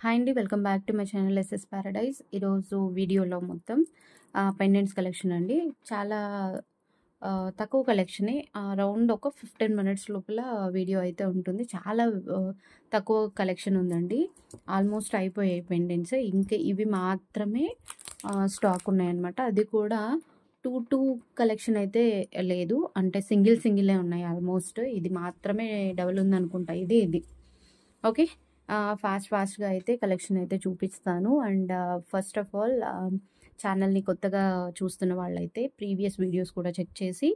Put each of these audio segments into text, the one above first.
Hi అండి, welcome back to my channel SS Paradise. ఈరోజు వీడియోలో మొత్తం పెండెంట్స్ కలెక్షన్ అండి. చాలా తక్కువ కలెక్షనే. అరౌండ్ ఒక 15 మినిట్స్ లోపల వీడియో అయితే ఉంటుంది. చాలా తక్కువ కలెక్షన్ ఉందండి. ఆల్మోస్ట్ అయిపోయాయి పెండెంట్స్. ఇంకా ఇవి మాత్రమే స్టాక్ ఉన్నాయన్నమాట. అది కూడా టూ కలెక్షన్ అయితే లేదు, అంటే సింగిలే ఉన్నాయి ఆల్మోస్ట్. ఇది మాత్రమే డబుల్ ఉందనుకుంటా. ఇది ఓకే. ఫాస్ట్గా అయితే కలెక్షన్ అయితే చూపిస్తాను. అండ్ ఫస్ట్ ఆఫ్ ఆల్ ఛానల్ని కొత్తగా చూస్తున్న వాళ్ళైతే ప్రీవియస్ వీడియోస్ కూడా చెక్ చేసి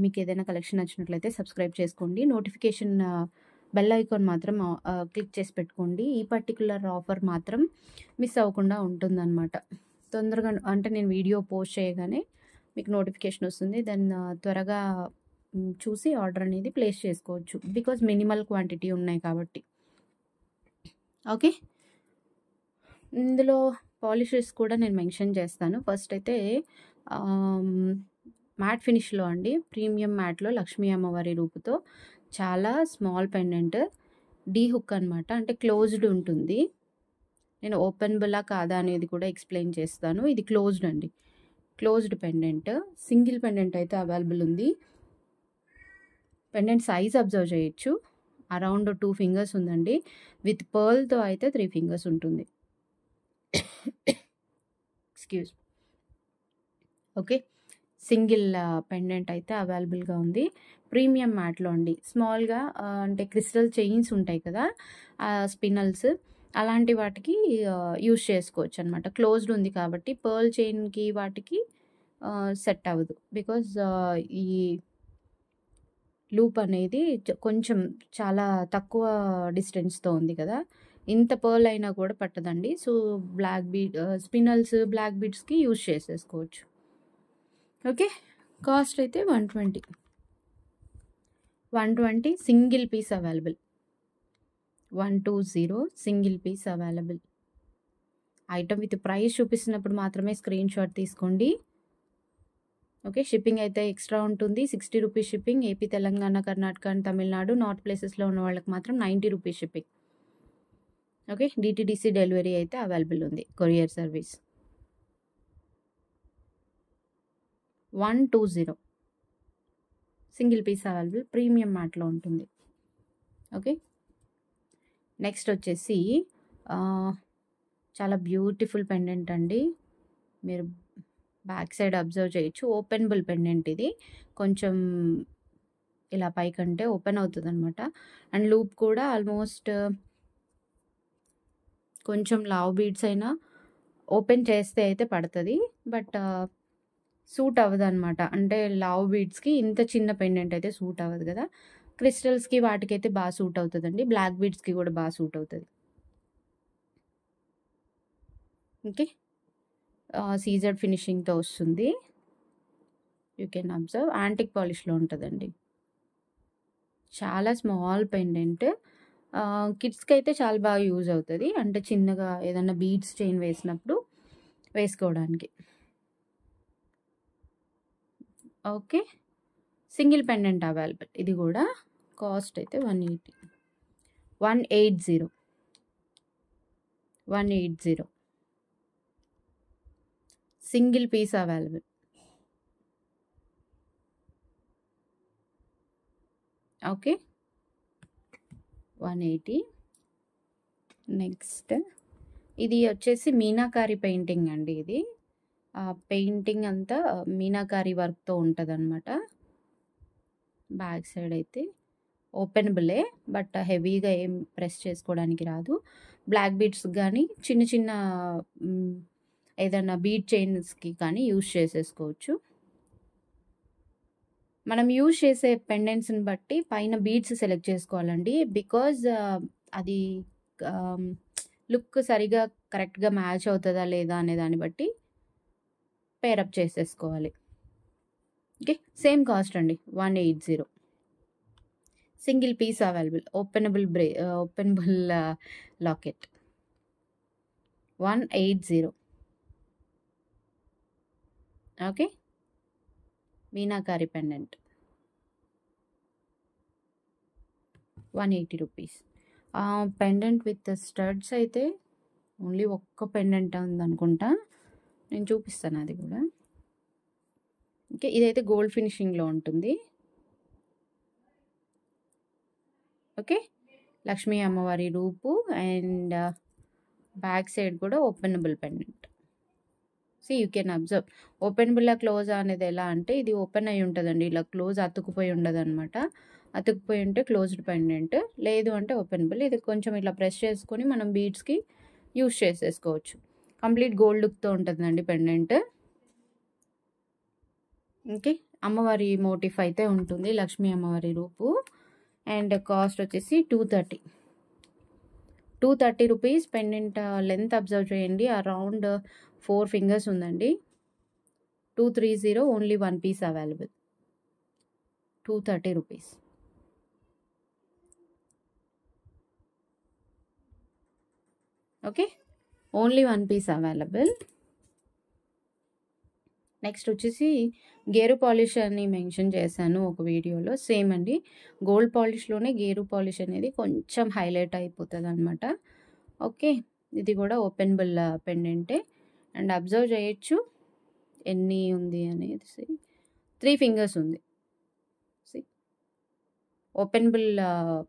మీకు ఏదైనా కలెక్షన్ నచ్చినట్లయితే సబ్స్క్రైబ్ చేసుకోండి. నోటిఫికేషన్ బెల్ ఐకాన్ మాత్రం క్లిక్ చేసి పెట్టుకోండి. ఈ పర్టికులర్ ఆఫర్ మాత్రం మిస్ అవ్వకుండా ఉంటుందన్నమాట. తొందరగా అంటే నేను వీడియో పోస్ట్ చేయగానే మీకు నోటిఫికేషన్ వస్తుంది. దెన్ త్వరగా చూసి ఆర్డర్ అనేది ప్లేస్ చేసుకోవచ్చు. బికాజ్ మినిమల్ క్వాంటిటీ ఉన్నాయి కాబట్టి. ఓకే, ఇందులో పాలిషెస్ కూడా నేను మెన్షన్ చేస్తాను. ఫస్ట్ అయితే మ్యాట్ ఫినిష్లో అండి, ప్రీమియం మ్యాట్లో లక్ష్మీ అమ్మవారి రూపుతో చాలా స్మాల్ పెండెంట్, డీ హుక్ అనమాట. అంటే క్లోజ్డ్ ఉంటుంది. నేను ఓపెనబులా కాదా అనేది కూడా ఎక్స్ప్లెయిన్ చేస్తాను. ఇది క్లోజ్డ్ అండి, క్లోజ్డ్ పెండెంట్. సింగిల్ పెండెంట్ అయితే అవైలబుల్ ఉంది. పెండెంట్ సైజ్ అబ్జర్వ్ చేయొచ్చు. అరౌండ్ 2 ఫింగర్స్ ఉందండి. విత్ పర్ల్తో అయితే 3 ఫింగర్స్ ఉంటుంది. ఎక్స్క్యూజ్. ఓకే, సింగిల్ పెండెంట్ అయితే అవైలబుల్గా ఉంది. ప్రీమియం మ్యాట్లో అండి. స్మాల్గా అంటే క్రిస్టల్ చైన్స్ ఉంటాయి కదా, స్పినల్స్, అలాంటి వాటికి యూజ్ చేసుకోవచ్చు అనమాట. క్లోజ్డ్ ఉంది కాబట్టి పర్ల్ చైన్కి వాటికి సెట్ అవ్వదు. బికాజ్ ఈ లూప్ అనేది కొంచెం చాలా తక్కువ డిస్టెన్స్తో ఉంది కదా, ఇంత పర్ల్ అయినా కూడా పట్టదండి. So black bead spinels, black బీడ్స్కి యూజ్ చేసేసుకోవచ్చు. ఓకే, కాస్ట్ అయితే 120 single piece available. 120 single piece available. Item with price చూపిస్తున్నప్పుడు మాత్రమే స్క్రీన్ షాట్ తీసుకోండి. ఓకే, షిప్పింగ్ అయితే ఎక్స్ట్రా ఉంటుంది. 60 rupees shipping. AP, Telangana, Karnataka and Tamil Nadu north ప్లేసెస్లో ఉన్న వాళ్ళకి మాత్రం 90 rupees shipping. Okay, DTDC delivery అయితే అవైలబుల్ ఉంది, courier service. 120 single piece available, premium మ్యాట్లో ఉంటుంది. ఓకే, నెక్స్ట్ వచ్చేసి చాలా బ్యూటిఫుల్ పెండెంట్ అండి. మీరు బ్యాక్ సైడ్ అబ్జర్వ్ చేయొచ్చు. ఓపెనబుల్ పెండెంట్ ఇది. కొంచెం ఇలా పైకంటే ఓపెన్ అవుతుంది అనమాట. అండ్ లూప్ కూడా ఆల్మోస్ట్ కొంచెం లావ్ బీడ్స్ అయినా ఓపెన్ చేస్తే అయితే పడుతుంది, బట్ సూట్ అవ్వదు అనమాట. అంటే లావ్ బీడ్స్కి ఇంత చిన్న పెండెంట్ అయితే సూట్ అవ్వదు కదా. క్రిస్టల్స్కి వాటికైతే బాగా సూట్ అవుతుందండి. బ్లాక్ బీడ్స్కి కూడా బాగా సూట్ అవుతుంది. ఓకే, సీజర్డ్ ఫినిషింగ్తో వస్తుంది. You can observe. యాంటిక్ పాలిష్లో ఉంటుందండి. చాలా స్మాల్ పెండెంట్. కిడ్స్కి అయితే చాలా బాగా యూజ్ అవుతుంది. అంటే చిన్నగా ఏదన్నా బీడ్స్ చైన్ వేసినప్పుడు వేసుకోవడానికి. Okay, single pendant available. ఇది కూడా కాస్ట్ అయితే 180 single piece available. Okay, 180. Next ఇది వచ్చేసి మీనాకారి పెయింటింగ్ అండి. ఇది పెయింటింగ్ అంతా మీనాకారి వర్క్తో ఉంటుంది అనమాట. బ్యాక్ సైడ్ అయితే ఓపెనబులే, బట్ హెవీగా ఏం ప్రెస్ చేసుకోవడానికి రాదు. బ్లాక్ బీడ్స్ కానీ చిన్న ఏదైనా బీడ్ చైన్స్కి కానీ యూజ్ చేసేసుకోవచ్చు. మనం యూజ్ చేసే పెండెంట్స్ని బట్టి పైన బీడ్స్ సెలెక్ట్ చేసుకోవాలండి. బికాజ్ అది లుక్ సరిగా కరెక్ట్గా మ్యాచ్ అవుతుందా లేదా అనే దాన్ని బట్టి పేరప్ చేసేసుకోవాలి. ఓకే, సేమ్ కాస్ట్ అండి, 180. Single piece available. Openable locket 180. Okay, meenakari pendant 180 rupees. Pendant with studs అయితే ఓన్లీ ఒక్క పెండెంట్ ఉందనుకుంటా, నేను చూపిస్తాను అది కూడా. ఓకే, ఇదైతే గోల్డ్ ఫినిషింగ్లో ఉంటుంది. ఓకే, లక్ష్మీ అమ్మవారి రూపు అండ్ బ్యాక్ సైడ్ కూడా openable pendant. You can observe openable close అనేది ఎలా అంటే, ఇది ఓపెన్ అయి ఉంటుందండి, ఇలా క్లోజ్ అతుక్కుపోయి ఉండదు అనమాట. అతుక్కుపోయి ఉంటే క్లోజ్డ్ పెండెంట్, లేదు అంటే ఓపెనబుల్. ఇది కొంచెం ఇట్లా ప్రెస్ చేసుకొని మనం బీడ్స్కి యూస్ చేసేసుకోవచ్చు. కంప్లీట్ గోల్డ్ లుక్తో ఉంటుందండి పెండెంట్. ఓకే, అమ్మవారి మోటిఫ్ అయితే ఉంటుంది, లక్ష్మీ అమ్మవారి రూపు. అండ్ కాస్ట్ వచ్చేసి 230 రూపీస్. పెండెంట్ లెంత్ అబ్జర్వ్ చేయండి, అరౌండ్ 4 ఫింగర్స్ ఉందండి. 230, only 1 piece available. 230 rupees. Okay, only 1 piece available. Next వచ్చేసి గేరు పాలిష్ అని మెన్షన్ చేశాను ఒక వీడియోలో, సేమ్ అండి. గోల్డ్ పాలిష్లోనే గేరు పాలిష్ అనేది కొంచెం హైలైట్ అయిపోతుంది అనమాట. ఓకే, ఇది కూడా ఓపెనబుల్ పెండెంటే. అండ్ అబ్జర్వ్ చేయొచ్చు ఎన్ని ఉంది అనేది. 3 ఫింగర్స్ ఉంది. ఓపెనబుల్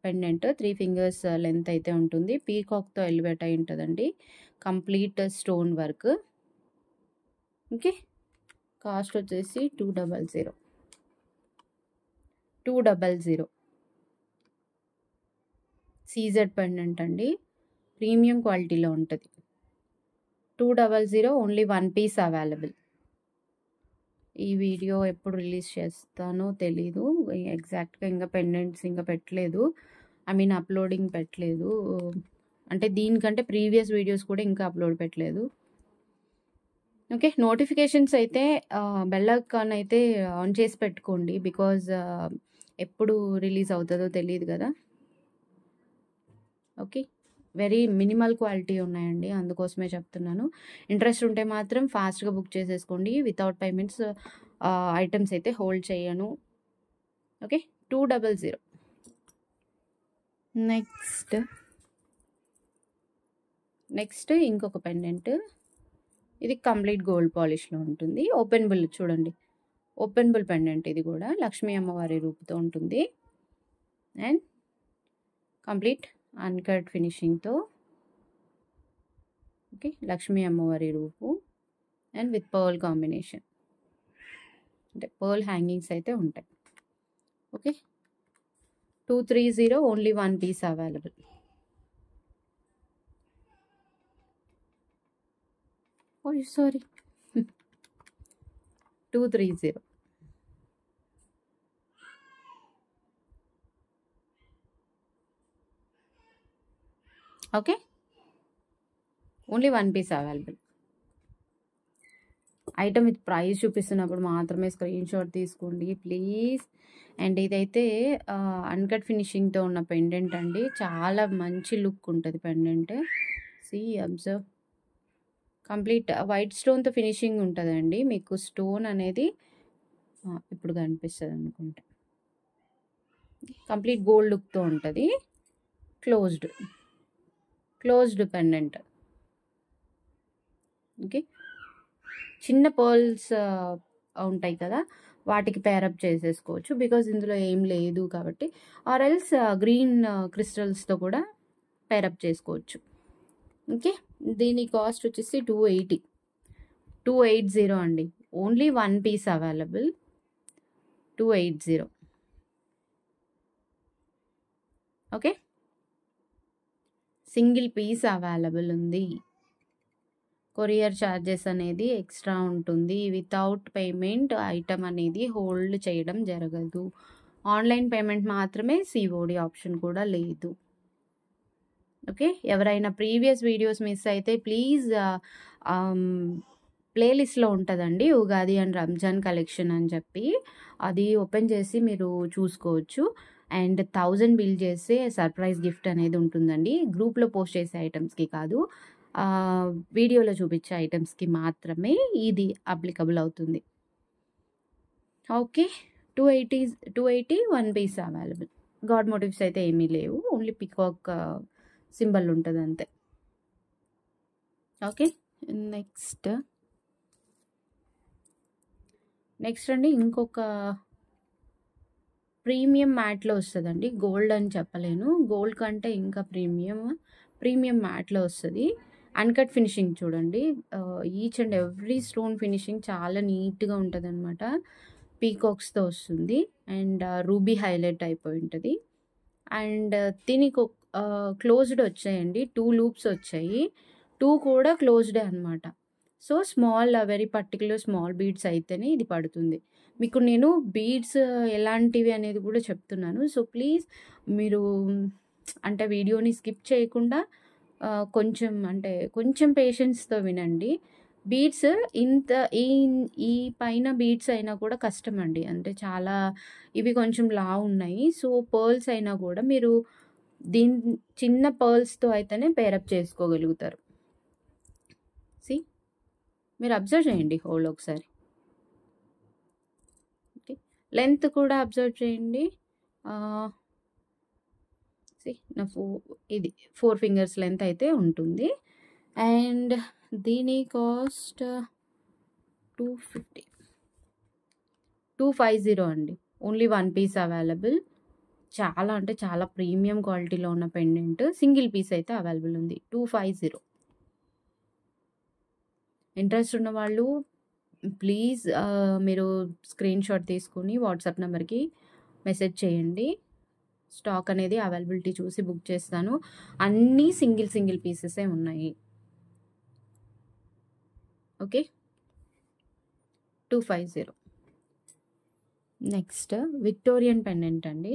పెండెంట్, 3 ఫింగర్స్ లెంత్ అయితే ఉంటుంది. పీకాక్తో ఎలివేట్ అయి ఉంటుందండి, complete stone work. Okay, cost వచ్చేసి 200. సీజెడ్ పెండెంట్ అండి, ప్రీమియం క్వాలిటీలో ఉంటుంది. 200, ఓన్లీ 1 పీస్ అవైలబుల్. ఈ వీడియో ఎప్పుడు రిలీజ్ చేస్తానో తెలీదు, ఎగ్జాక్ట్గా ఇంకా పెండెంట్స్ ఇంకా పెట్టలేదు, అప్లోడింగ్ పెట్టలేదు. అంటే దీనికంటే ప్రీవియస్ వీడియోస్ కూడా ఇంకా అప్లోడ్ పెట్టలేదు. ఓకే, నోటిఫికేషన్స్ అయితే బెల్ ఐకాన్ అయితే ఆన్ చేసి పెట్టుకోండి, బికాజ్ ఎప్పుడు రిలీజ్ అవుతుందో తెలియదు కదా. ఓకే, వెరీ మినిమల్ క్వాలిటీ ఉన్నాయండి, అందుకోసమే చెప్తున్నాను. ఇంట్రెస్ట్ ఉంటే మాత్రం ఫాస్ట్గా బుక్ చేసేసుకోండి. వితౌట్ పేమెంట్స్ ఐటమ్స్ అయితే హోల్డ్ చేయను. ఓకే, 200. నెక్స్ట్ ఇంకొక పెండెంట్, ఇది కంప్లీట్ గోల్డ్ పాలిష్లో ఉంటుంది. ఓపెనబుల్ చూడండి, ఓపెనబుల్ పెండెంట్. ఇది కూడా లక్ష్మీ అమ్మవారి రూపుతో ఉంటుంది అండ్ కంప్లీట్ అన్కట్ ఫినిషింగ్తో. ఓకే, లక్ష్మీ అమ్మవారి రూపు అండ్ విత్ పర్ల్ కాంబినేషన్, అంటే పర్ల్ హ్యాంగింగ్స్ అయితే ఉంటాయి. Okay, 230, only 1 piece available. Sorry 230. Okay, only 1 piece available. Item with price చూపిస్తున్నప్పుడు మాత్రమే స్క్రీన్ షాట్ తీసుకోండి ప్లీజ్. అండ్ ఇదైతే అన్కట్ ఫినిషింగ్తో ఉన్న పెండెంట్ అండి, చాలా మంచి లుక్ ఉంటుంది పెండెంట్. అబ్జర్వ్, కంప్లీట్ వైట్ స్టోన్తో ఫినిషింగ్ ఉంటుందండి. మీకు స్టోన్ అనేది ఇప్పుడు కనిపిస్తుంది అనుకుంటా. కంప్లీట్ గోల్డ్ లుక్తో ఉంటుంది. Closed pendant. ఓకే, చిన్న పర్ల్స్ ఉంటాయి కదా, వాటికి పేరప్ చేసేసుకోవచ్చు, బికాజ్ ఇందులో ఏం లేదు కాబట్టి. ఆర్ ఎల్స్ గ్రీన్ క్రిస్టల్స్తో కూడా పేరప్ చేసుకోవచ్చు. ఓకే, దీని కాస్ట్ వచ్చేసి 280 అండి. Only 1 piece available. 280. Okay, single piece available ఉంది. కొరియర్ ఛార్జెస్ అనేది ఎక్స్ట్రా ఉంటుంది. వితౌట్ పేమెంట్ ఐటమ్ అనేది హోల్డ్ చేయడం జరగదు. ఆన్లైన్ పేమెంట్ మాత్రమే, సిఓడి ఆప్షన్ కూడా లేదు. ఓకే, ఎవరైనా ప్రీవియస్ వీడియోస్ మిస్ అయితే ప్లీజ్ ప్లేలిస్ట్లో ఉంటుందండి, ఉగాది అండ్ రంజాన్ కలెక్షన్ అని చెప్పి, అది ఓపెన్ చేసి మీరు చూసుకోవచ్చు. అండ్ 1000 బిల్ చేస్తే సర్ప్రైజ్ గిఫ్ట్ అనేది ఉంటుందండి. గ్రూప్లో పోస్ట్ చేసే ఐటమ్స్కి కాదు, వీడియోలో చూపించే ఐటమ్స్కి మాత్రమే ఇది అప్లికబుల్ అవుతుంది. Okay, 280, 1 piece available. God motives అయితే ఏమీ లేవు, ఓన్లీ పికాక్ సింబల్ ఉంటుంది అంతే. ఓకే. నెక్స్ట్ అండి ఇంకొక ప్రీమియం మ్యాట్‌లో వస్తదండి. గోల్డ్ అని చెప్పలేను. గోల్డ్ కంటే ఇంకా ప్రీమియం మ్యాట్‌లో వస్తది. అన్‌కట్ ఫినిషింగ్ చూడండి. Each and every stone finishing చాలా నీట్‌గా ఉంటదనమాట. పీకాక్స్‌తో వస్తుంది. అండ్ రూబీ హైలైట్ అయిపోయి ఉంటది. అండ్ దీనికి క్లోజ్డ్ వచ్చాయండి. 2 లూప్స్ వచ్చాయి. 2 కూడా క్లోజ్డే అనమాట. So, very particular small beads అయితేనే ఇది పడుతుంది. మీకు నేను బీడ్స్ ఎలాంటివి అనేది కూడా చెప్తున్నాను. సో, ప్లీజ్ మీరు అంటే వీడియోని స్కిప్ చేయకుండా కొంచెం పేషెన్స్‌తో వినండి. బీడ్స్ ఇంత ఈ ఈ పైన బీడ్స్ అయినా కూడా కష్టమండి. అంటే చాలా ఇవి కొంచెం లావున్నాయి. సో, పర్ల్స్ అయినా కూడా మీరు చిన్న పర్ల్స్‌తో అయితేనే పేరప్ చేసుకోగలుగుతారు. సీ మీరు అబ్జర్వ్ చేయండి హోల్ ఒకసారి. ఓకే. లెంత్ కూడా అబ్జర్వ్ చేయండి. నా ఇది 4 ఫింగర్స్ లెంత్ అయితే ఉంటుంది. అండ్ దీని కాస్ట్ 250 అండి. Only 1 piece available. చాలా అంటే చాలా ప్రీమియం క్వాలిటీలో ఉన్న పెండెంట్. సింగిల్ పీస్ అయితే అవైలబుల్ ఉంది. 250. ఇంట్రెస్ట్ ఉన్న వాళ్ళు ప్లీజ్ మీరు స్క్రీన్‌షాట్ తీసుకొని వాట్సాప్ నంబర్‌కి మెసేజ్ చేయండి. స్టాక్ అనేది అవైలబిలిటీ చూసి బుక్ చేస్తాను. అన్నీ సింగిల్ పీసెసే ఉన్నాయి. ఓకే. 250. నెక్స్ట్ విక్టోరియన్ పెండెంట్ అండి.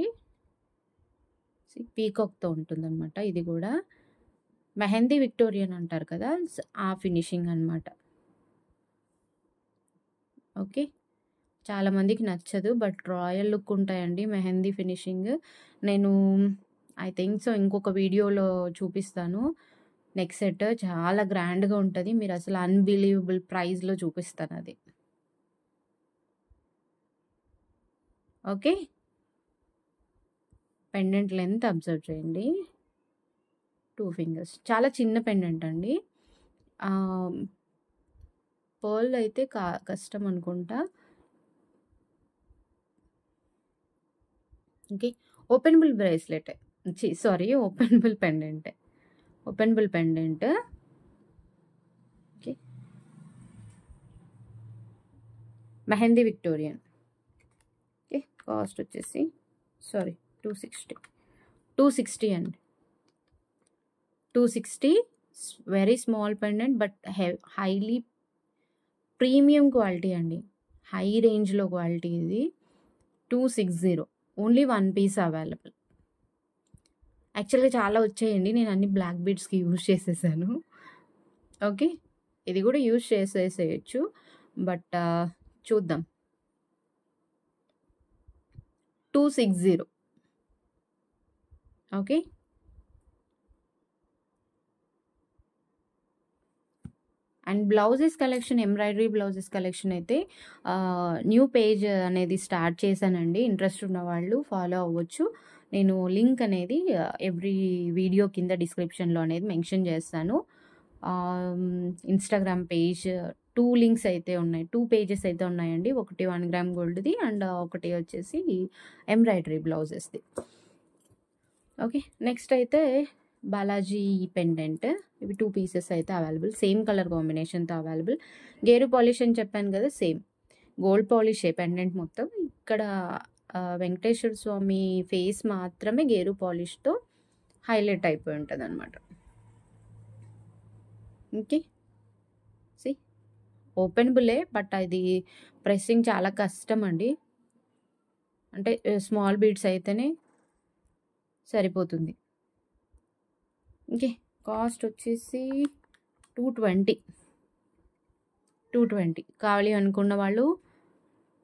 పీకాక్‌తో ఉంటుందనమాట. ఇది కూడా మెహందీ విక్టోరియన్ అంటారు కదా! ఆ ఫినిషింగ్ అనమాట. ఓకే. చాలా మందికి నచ్చదు. బట్ రాయల్ లుక్ ఉంటాయండి మెహందీ ఫినిషింగ్. నేను ఐ థింక్ సో ఇంకొక వీడియోలో చూపిస్తాను. నెక్ సెట్ చాలా గ్రాండ్‌గా ఉంటది. మీరు అసలు అన్‌బిలీవబుల్ ప్రైస్‌లో చూపిస్తానది. ఓకే. పెండెంట్ లెంత్ అబ్జర్వ్ చేయండి. 2 ఫింగర్స్. చాలా చిన్న పెండెంట్ అండి. పర్ల్ అయితే కష్టం అనుకుంటా. Okay. Openable bracelet. Openable pendant. Okay. Mehndi Victorian. Okay. Cost వచ్చేసి 260 అండి. 260 very small pendant but highly premium quality అండి. హై రేంజ్‌లో క్వాలిటీ ఇది. 260 ఓన్లీ 1 పీస్ అవైలబుల్. యాక్చువల్‌గా చాలా వచ్చాయండి. నేను అన్ని బ్లాక్ బీడ్స్‌కి యూజ్ చేసేసాను. ఓకే. ఇది కూడా యూజ్ చేసేసేయొచ్చు. బట్ చూద్దాం. 260. Okay. And blouses collection, embroidery blouses collection అయితే న్యూ పేజ్ అనేది స్టార్ట్ చేశానండి. ఇంట్రెస్ట్ ఉన్నవాళ్ళు ఫాలో అవ్వచ్చు. నేను లింక్ అనేది ఎవ్రీ వీడియో కింద డిస్క్రిప్షన్‌లో అనేది మెన్షన్ చేస్తాను. ఇన్‌స్టాగ్రామ్ పేజ్ 2 లింక్స్ అయితే ఉన్నాయి. 2 పేజెస్ అయితే ఉన్నాయండి. ఒకటి 1 గ్రామ్ గోల్డ్‌ది అండ్ ఒకటి వచ్చేసి ఎంబ్రాయిడరీ బ్లౌజెస్‌ది. ఓకే. నెక్స్ట్ అయితే బాలాజీ పెండెంట్. ఇవి 2 పీసెస్ అయితే అవైలబుల్. సేమ్ కలర్ కాంబినేషన్‌తో అవైలబుల్. గేరు పాలిష్ అని చెప్పాను కదా! సేమ్ గోల్డ్ పాలిషే పెండెంట్ మొత్తం. ఇక్కడ వెంకటేశ్వర స్వామి ఫేస్ మాత్రమే గేరు పాలిష్‌తో హైలైట్ అయిపోయి ఉంటదనమాట. ఓకే. సీ ఓపెనబులే బట్ అది ప్రెస్సింగ్ చాలా కష్టం అండి. అంటే స్మాల్ బీడ్స్ అయితేనే సరిపోతుంది. ఓకే. కాస్ట్ వచ్చేసి 220 కావాలి అనుకున్న వాళ్ళు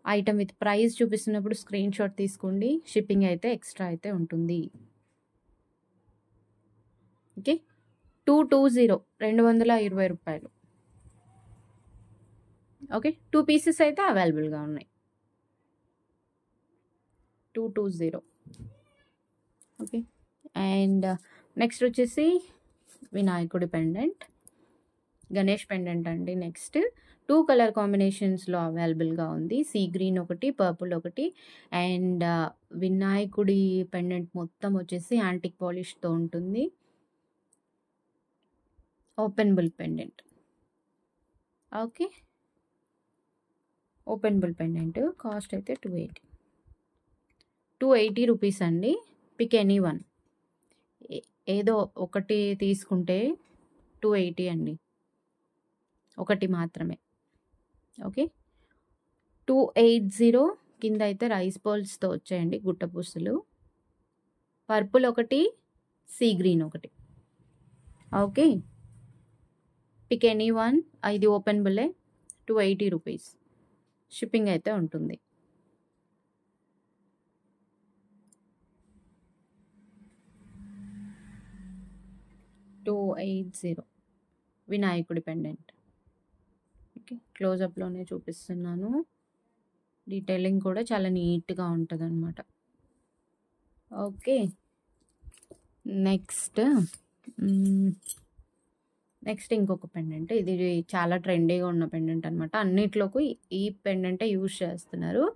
ఐటమ్ విత్ ప్రైస్ చూపిస్తున్నప్పుడు స్క్రీన్‌షాట్ తీసుకోండి. షిప్పింగ్ అయితే ఎక్స్ట్రా అయితే ఉంటుంది. ఓకే. 220 రూపాయలు. ఓకే. 2 పీసెస్ అయితే అవైలబుల్‌గా ఉన్నాయి. 220. ఓకే. అండ్ నెక్స్ట్ వచ్చేసి వినాయకుడి పెండెంట్. గణేష్ పెండెంట్ అండి. నెక్స్ట్ 2 కలర్ కాంబినేషన్స్‌లో అవైలబుల్‌గా ఉంది. సీ గ్రీన్ ఒకటి, పర్పుల్ ఒకటి అండ్ వినాయకుడి పెండెంట్ మొత్తం వచ్చేసి యాంటిక్ పాలిష్‌తో ఉంటుంది. Open bull pendant. Okay. Open bull pendant cost అయితే 280 రూపీస్ అండి. Pick any one. ఏదో ఒకటి తీసుకుంటే 280 అండి. ఒకటి మాత్రమే. ఓకే. 280 కింద అయితే రైస్ పర్ల్స్‌తో వచ్చాయండి గుట్టపూసలు. పర్పుల్ ఒకటి, సీ గ్రీన్ ఒకటి. ఓకే. Pick any one. ఇది ఓపెన్ బుల్లే. 280 రూపీస్. షిప్పింగ్ అయితే ఉంటుంది. $280 వినాయకుడి పెండెంట్. ఓకే. క్లోజప్‌లోనే చూపిస్తున్నాను. డీటెయిలింగ్ కూడా చాలా నీట్‌గా ఉంటదనమాట. ఓకే. నెక్స్ట్ ఇంకొక పెండెంట్. ఇది చాలా ట్రెండీగా ఉన్న పెండెంట్ అనమాట. అన్నిట్లోకి ఈ పెండెంటే యూజ్ చేస్తున్నారు.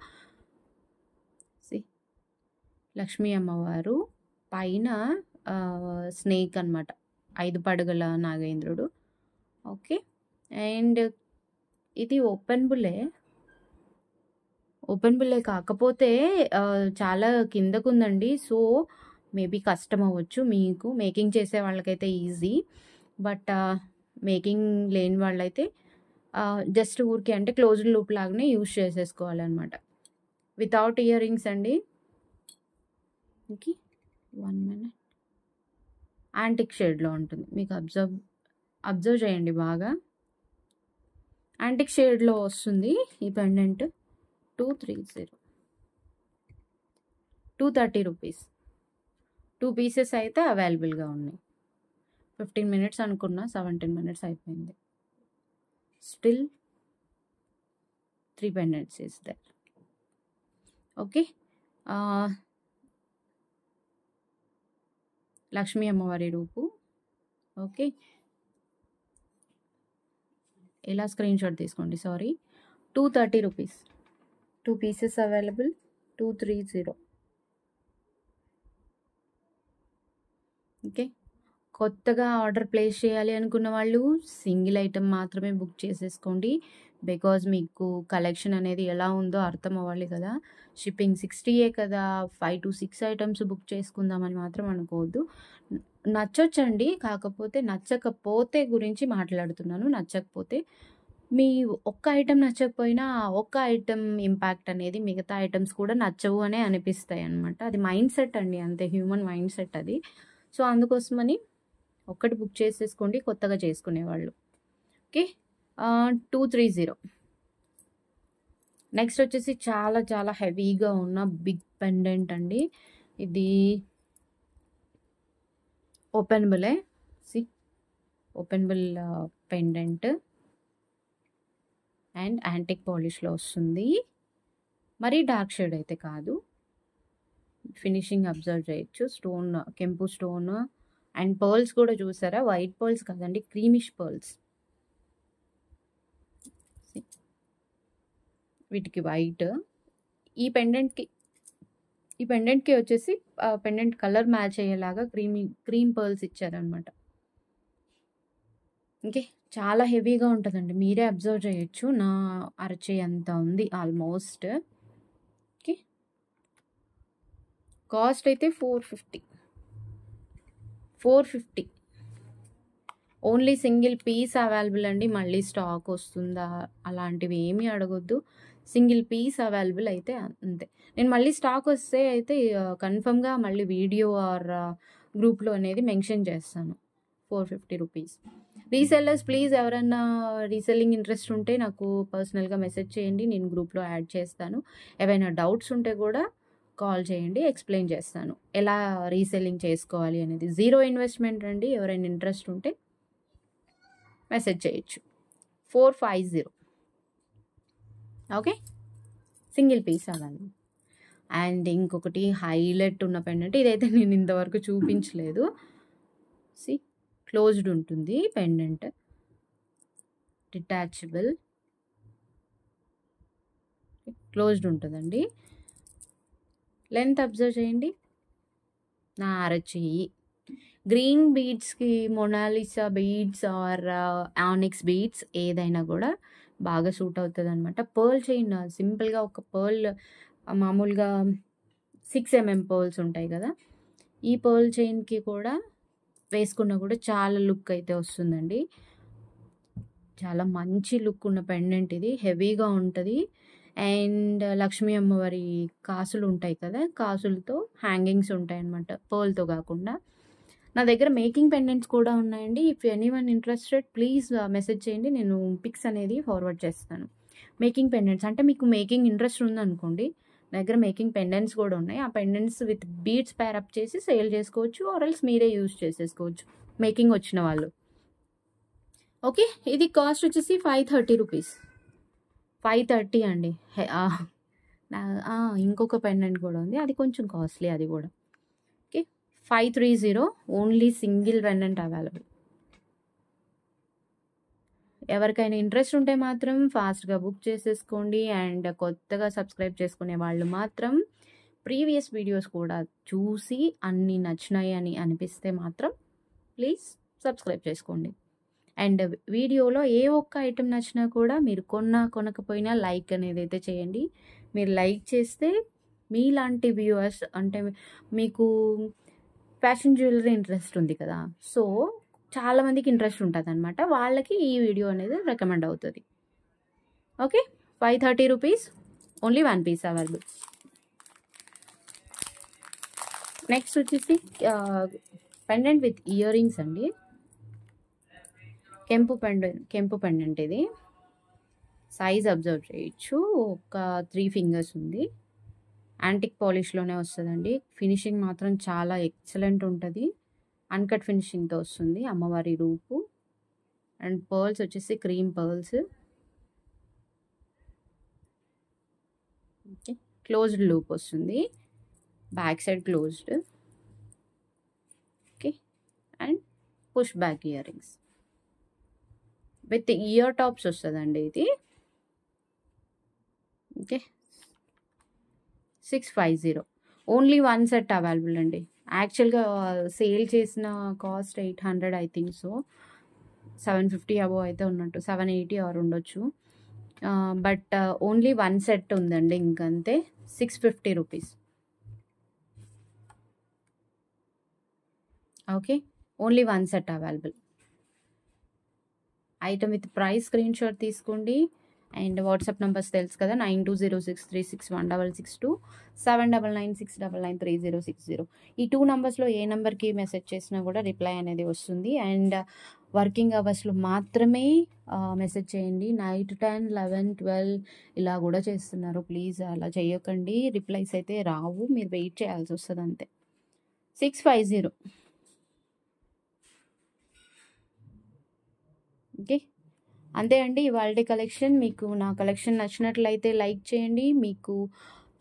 లక్ష్మీ అమ్మవారు పైన స్నేక్ అనమాట. 5 పడగల నాగేంద్రుడు. ఓకే. అండ్ ఇది ఓపెన్ బుల్లే. కాకపోతే చాలా కిందకుందండి. సో, మేబీ కష్టం అవ్వచ్చు మీకు. మేకింగ్ చేసే వాళ్ళకైతే ఈజీ. బట్ మేకింగ్ లేని వాళ్ళైతే జస్ట్ ఊరికే అంటే క్లోజ్డ్ లూప్ లాగానే యూజ్ చేసేసుకోవాలన్నమాట. వితౌట్ ఇయర్ రింగ్స్ అండి. ఓకే. 1 మినిట్. యాంటిక్ షేడ్‌లో ఉంటుంది. మీకు అబ్జర్వ్ చేయండి బాగా. యాంటిక్ షేడ్‌లో వస్తుంది ఈ పెండెంట్. 230 రూపీస్. 2 పీసెస్ అయితే అవైలబుల్‌గా ఉన్నాయి. 15 మినిట్స్ అనుకున్నా, 17 మినిట్స్ అయిపోయింది. Still 3 pendants is there. Okay. Lakshmi అమ్మవారి రూపు. ఓకే. ఇలా స్క్రీన్‌షాట్ తీసుకోండి. Sorry. 230 rupees. 2 pieces available. 230. Okay. కొత్తగా ఆర్డర్ ప్లేస్ చేయాలి అనుకున్న వాళ్ళు సింగిల్ ఐటెం మాత్రమే బుక్ చేసేసుకోండి. బికాజ్ మీకు కలెక్షన్ అనేది ఎలా ఉందో అర్థం అవ్వాలి కదా. షిప్పింగ్ 60 కదా. 5 to 6 ఐటమ్స్ బుక్ చేసుకుందామని మాత్రం అనుకోవద్దు. నచ్చొచ్చండి. కాకపోతే నచ్చకపోతే గురించి మాట్లాడుతున్నాను. నచ్చకపోతే మీ ఒక్క ఐటెం నచ్చకపోయినా ఒక్క ఐటెం ఇంపాక్ట్ అనేది మిగతా ఐటమ్స్ కూడా నచ్చవు అనే అనిపిస్తాయి అన్నమాట. అది మైండ్ సెట్ అండి. అంతే, హ్యూమన్ మైండ్ సెట్ అది. సో, అందుకోసమని ఒక్కటి బుక్ చేసేసుకోండి కొత్తగా చేసుకునేవాళ్ళు. ఓకే. 230. నెక్స్ట్ వచ్చేసి చాలా చాలా హెవీగా ఉన్న బిగ్ పెండెంట్ అండి. ఇది ఓపెన్ బుల్లే. Open bull pendant and antique పాలిష్‌లో వస్తుంది. మరీ డార్క్ షేడ్ అయితే కాదు. ఫినిషింగ్ అబ్జర్వ్ చేయొచ్చు. స్టోన్, కెంపు స్టోన్ అండ్ పర్ల్స్ కూడా చూసారా. వైట్ పర్ల్స్ కాదండి, క్రీమిష్ పర్ల్స్. వీటికి వైట్. ఈ పెండెంట్‌కి వచ్చేసి పెండెంట్ కలర్ మ్యాచ్ అయ్యేలాగా క్రీమ్ పర్ల్స్ ఇచ్చారనమాట. ఓకే. చాలా హెవీగా ఉంటదండి. మీరే అబ్జర్వ్ చేయొచ్చు. నా అరచేయి అంత ఉంది ఆల్మోస్ట్. ఓకే. కాస్ట్ అయితే 450. ఓన్లీ సింగిల్ పీస్ అవైలబుల్ అండి. మళ్ళీ స్టాక్ వస్తుందా అలాంటివి ఏమీ అడగొద్దు. సింగిల్ పీస్ అవైలబుల్ అయితే అంతే. నేను మళ్ళీ స్టాక్ వస్తే అయితే కన్ఫర్మ్‌గా మళ్ళీ వీడియో ఆర్ గ్రూప్‌లో అనేది మెన్షన్ చేస్తాను. 450 రూపీస్. రీసెల్లర్స్ ప్లీజ్ ఎవరన్నా రీసెల్లింగ్ ఇంట్రెస్ట్ ఉంటే నాకు పర్సనల్‌గా మెసేజ్ చేయండి. నేను గ్రూప్‌లో యాడ్ చేస్తాను. ఏవైనా డౌట్స్ ఉంటే కూడా కాల్ చేయండి. ఎక్స్‌ప్లెయిన్ చేస్తాను. ఎలా రీసెల్లింగ్ చేసుకోవాలి అనేది. 0 ఇన్వెస్ట్‌మెంట్ అండి. ఎవరైనా ఇంట్రెస్ట్ ఉంటే మెసేజ్ చేయొచ్చు. 450. ఓకే. సింగిల్ పీస్ అవ్వాలి. అండ్ ఇంకొకటి హైలైట్ ఉన్న పెండెంట్. ఇదైతే నేను ఇంతవరకు చూపించలేదు. క్లోజ్డ్ ఉంటుంది పెండెంట్. డిటాచబుల్, క్లోజ్డ్ ఉంటుందండి. లెంత్ అబ్జర్వ్ చేయండి, నా అరచెయ్యి. గ్రీన్ బీడ్స్కి Mona Lisa beads or onyx beads ఏదైనా కూడా బాగా సూట్ అవుతుంది అనమాట. పర్ల్ చైన్ సింపుల్గా ఒక పర్ల్ మామూలుగా 6 mm పర్ల్స్ ఉంటాయి కదా, ఈ పర్ల్ చైన్కి కూడా వేసుకున్నా కూడా చాలా లుక్ అయితే వస్తుందండి. చాలా మంచి లుక్ ఉన్న పెండెంట్ ఇది, హెవీగా ఉంటుంది. అండ్ లక్ష్మీ అమ్మవారి కాసులు ఉంటాయి కదా, కాసులతో హ్యాంగింగ్స్ ఉంటాయి అన్నమాట, పర్ల్తో కాకుండా. నా దగ్గర మేకింగ్ పెండెంట్స్ కూడా ఉన్నాయండి. If anyone interested please message చేయండి, నేను పిక్స్ అనేది ఫార్వర్డ్ చేస్తాను. మేకింగ్ పెండెంట్స్ అంటే మీకు మేకింగ్ ఇంట్రెస్ట్ ఉందనుకోండి, నా దగ్గర మేకింగ్ పెండెంట్స్ కూడా ఉన్నాయి. ఆ పెండెంట్స్ విత్ బీడ్స్ ప్యారప్ చేసి సేల్ చేసుకోవచ్చు, ఆర్ఎల్స్ మీరే యూజ్ చేసేసుకోవచ్చు మేకింగ్ వచ్చిన వాళ్ళు. ఓకే, ఇది కాస్ట్ వచ్చేసి 530 రూపీస్. 530 అండి. ఇంకొక పెండెంట్ కూడా ఉంది, అది కొంచెం కాస్ట్లీ, అది కూడా. Okay, 530, only single pendant available. ఎవరికైనా ఇంట్రెస్ట్ ఉంటే మాత్రం ఫాస్ట్గా బుక్ చేసేసుకోండి. అండ్ కొత్తగా సబ్స్క్రైబ్ చేసుకునే వాళ్ళు మాత్రం ప్రీవియస్ వీడియోస్ కూడా చూసి అన్నీ నచ్చినాయి అని అనిపిస్తే మాత్రం ప్లీజ్ సబ్స్క్రైబ్ చేసుకోండి. అండ్ వీడియోలో ఏ ఒక్క ఐటెం నచ్చినా కూడా మీరు కొనకపోయినా లైక్ అనేది అయితే చేయండి. మీరు లైక్ చేస్తే మీలాంటి వ్యూవర్స్, అంటే మీకు ఫ్యాషన్ జ్యువెలరీ ఇంట్రెస్ట్ ఉంది కదా, సో చాలామందికి ఇంట్రెస్ట్ ఉంటుంది అనమాట, వాళ్ళకి ఈ వీడియో అనేది రికమెండ్ అవుతుంది. Okay, 530 rupees, only 1 piece available. Next వచ్చేసి పెండెంట్ విత్ ఇయర్ రింగ్స్ అండి. కెంపు పెండెంట్ ఇది. సైజ్ అబ్జర్వ్ చేయొచ్చు, ఒక 3 ఫింగర్స్ ఉంది. యాంటిక్ పాలిష్లోనే వస్తుందండి. ఫినిషింగ్ మాత్రం చాలా ఎక్సలెంట్ ఉంటుంది, అన్కట్ ఫినిషింగ్తో వస్తుంది. అమ్మవారి రూపు అండ్ పర్ల్స్ వచ్చేసి cream pearls. Okay, closed loop వస్తుంది, back side closed. Okay, and push back ear rings with ear tops వస్తుందండి ఇది. ఓకే, 650, ఓన్లీ 1 సెట్ అవైలబుల్ అండి. యాక్చువల్గా సేల్ చేసిన cost 800 I think, so 750 above అయితే ఉన్నట్టు, 780 ఆర్ ఉండొచ్చు. బట్ ఓన్లీ 1 సెట్ ఉందండి, ఇంకంతే. 650 rupees. Okay, only 1 set available. Item with price screen shot తీసుకోండి. అండ్ వాట్సాప్ నెంబర్స్ తెలుసు కదా, 9206361662, 7996993060. ఈ 2 నెంబర్స్లో ఏ నెంబర్కి మెసేజ్ చేసినా కూడా రిప్లై అనేది వస్తుంది. అండ్ వర్కింగ్ అవర్స్లో మాత్రమే మెసేజ్ చేయండి. నైట్ 10, 11, 12 ఇలా కూడా చేస్తున్నారు, ప్లీజ్ అలా చేయకండి. రిప్లైస్ అయితే రావు, మీరు వెయిట్ చేయాల్సి వస్తుంది అంతే. 650. ఓకే, అంతే అండి ఇవాళ కలెక్షన్. మీకు నా కలెక్షన్ నచ్చినట్లయితే లైక్ చేయండి, మీకు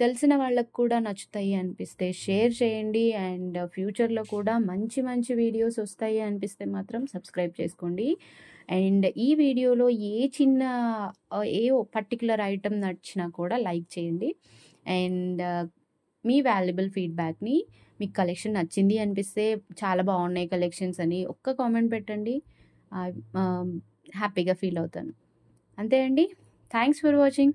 తెలిసిన వాళ్ళకు కూడా నచ్చుతాయి అనిపిస్తే షేర్ చేయండి. అండ్ ఫ్యూచర్లో కూడా మంచి మంచి వీడియోస్ వస్తాయి అనిపిస్తే మాత్రం సబ్స్క్రైబ్ చేసుకోండి. అండ్ ఈ వీడియోలో ఏ పర్టికులర్ ఐటమ్ నచ్చినా కూడా లైక్ చేయండి. అండ్ మీ వాల్యుబుల్ ఫీడ్బ్యాక్ని, మీకు కలెక్షన్ నచ్చింది అనిపిస్తే చాలా బాగున్నాయి కలెక్షన్స్ అని ఒక్క కామెంట్ పెట్టండి, హ్యాపీగా ఫీల్ అవుతాను. అంతే అండి, థ్యాంక్స్ ఫర్ వాచింగ్.